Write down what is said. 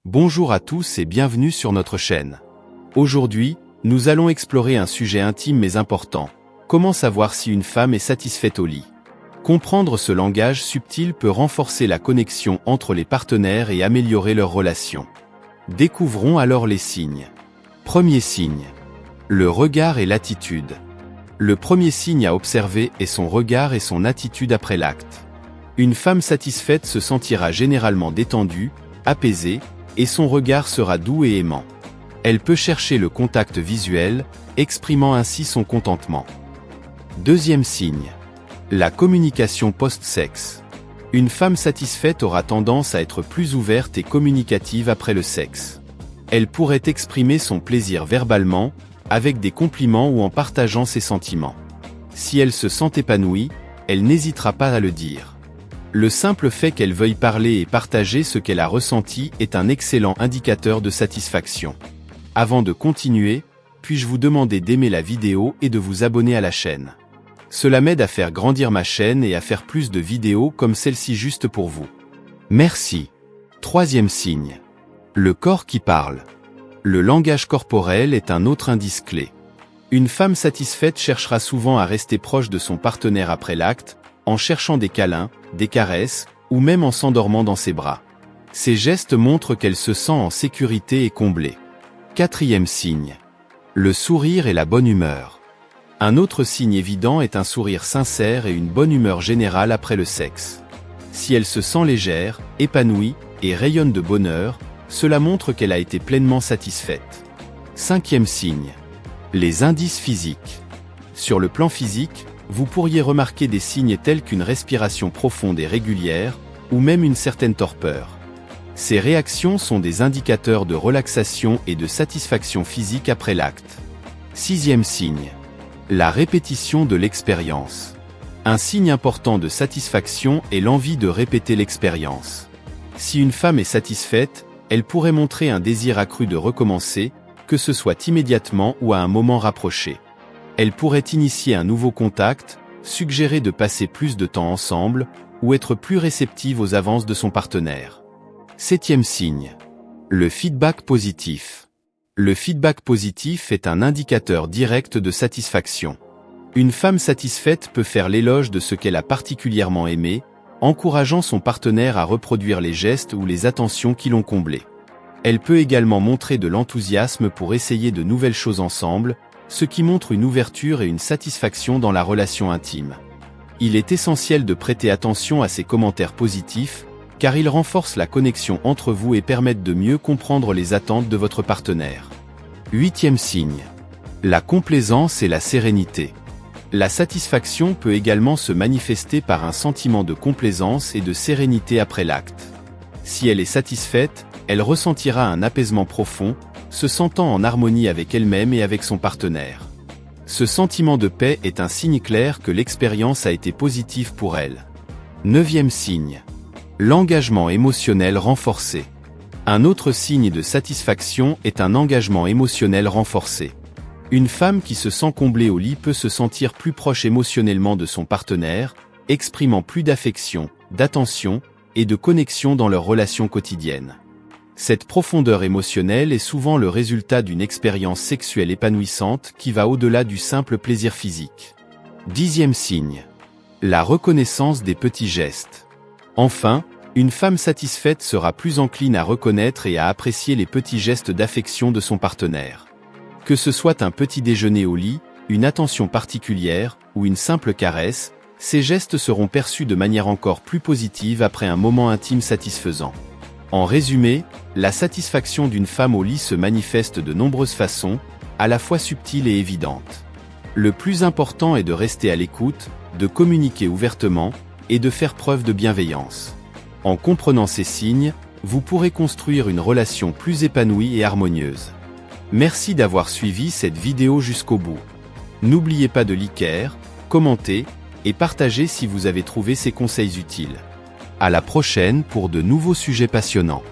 Bonjour à tous et bienvenue sur notre chaîne. Aujourd'hui, nous allons explorer un sujet intime mais important. Comment savoir si une femme est satisfaite au lit? Comprendre ce langage subtil peut renforcer la connexion entre les partenaires et améliorer leur relation. Découvrons alors les signes. Premier signe. Le regard et l'attitude. Le premier signe à observer est son regard et son attitude après l'acte. Une femme satisfaite se sentira généralement détendue, apaisée, et son regard sera doux et aimant. Elle peut chercher le contact visuel, exprimant ainsi son contentement. Deuxième signe. La communication post-sexe. Une femme satisfaite aura tendance à être plus ouverte et communicative après le sexe. Elle pourrait exprimer son plaisir verbalement, avec des compliments ou en partageant ses sentiments. Si elle se sent épanouie, elle n'hésitera pas à le dire. Le simple fait qu'elle veuille parler et partager ce qu'elle a ressenti est un excellent indicateur de satisfaction. Avant de continuer, puis-je vous demander d'aimer la vidéo et de vous abonner à la chaîne. Cela m'aide à faire grandir ma chaîne et à faire plus de vidéos comme celle-ci juste pour vous. Merci. Troisième signe. Le corps qui parle. Le langage corporel est un autre indice clé. Une femme satisfaite cherchera souvent à rester proche de son partenaire après l'acte, en cherchant des câlins, des caresses, ou même en s'endormant dans ses bras. Ces gestes montrent qu'elle se sent en sécurité et comblée. Quatrième signe. Le sourire et la bonne humeur. Un autre signe évident est un sourire sincère et une bonne humeur générale après le sexe. Si elle se sent légère, épanouie, et rayonne de bonheur, cela montre qu'elle a été pleinement satisfaite. Cinquième signe. Les indices physiques. Sur le plan physique, vous pourriez remarquer des signes tels qu'une respiration profonde et régulière, ou même une certaine torpeur. Ces réactions sont des indicateurs de relaxation et de satisfaction physique après l'acte. Sixième signe. La répétition de l'expérience. Un signe important de satisfaction est l'envie de répéter l'expérience. Si une femme est satisfaite, elle pourrait montrer un désir accru de recommencer, que ce soit immédiatement ou à un moment rapproché. Elle pourrait initier un nouveau contact, suggérer de passer plus de temps ensemble, ou être plus réceptive aux avances de son partenaire. Septième signe. Le feedback positif. Le feedback positif est un indicateur direct de satisfaction. Une femme satisfaite peut faire l'éloge de ce qu'elle a particulièrement aimé, encourageant son partenaire à reproduire les gestes ou les attentions qui l'ont comblé. Elle peut également montrer de l'enthousiasme pour essayer de nouvelles choses ensemble, ce qui montre une ouverture et une satisfaction dans la relation intime. Il est essentiel de prêter attention à ces commentaires positifs, car ils renforcent la connexion entre vous et permettent de mieux comprendre les attentes de votre partenaire. Huitième signe. La complaisance et la sérénité. La satisfaction peut également se manifester par un sentiment de complaisance et de sérénité après l'acte. Si elle est satisfaite, elle ressentira un apaisement profond, se sentant en harmonie avec elle-même et avec son partenaire. Ce sentiment de paix est un signe clair que l'expérience a été positive pour elle. Neuvième signe. L'engagement émotionnel renforcé. Un autre signe de satisfaction est un engagement émotionnel renforcé. Une femme qui se sent comblée au lit peut se sentir plus proche émotionnellement de son partenaire, exprimant plus d'affection, d'attention et de connexion dans leur relation quotidienne. Cette profondeur émotionnelle est souvent le résultat d'une expérience sexuelle épanouissante qui va au-delà du simple plaisir physique. Dixième signe. La reconnaissance des petits gestes. Enfin, une femme satisfaite sera plus encline à reconnaître et à apprécier les petits gestes d'affection de son partenaire. Que ce soit un petit déjeuner au lit, une attention particulière ou une simple caresse, ces gestes seront perçus de manière encore plus positive après un moment intime satisfaisant. En résumé, la satisfaction d'une femme au lit se manifeste de nombreuses façons, à la fois subtiles et évidentes. Le plus important est de rester à l'écoute, de communiquer ouvertement, et de faire preuve de bienveillance. En comprenant ces signes, vous pourrez construire une relation plus épanouie et harmonieuse. Merci d'avoir suivi cette vidéo jusqu'au bout. N'oubliez pas de liker, commenter, et partager si vous avez trouvé ces conseils utiles. À la prochaine pour de nouveaux sujets passionnants.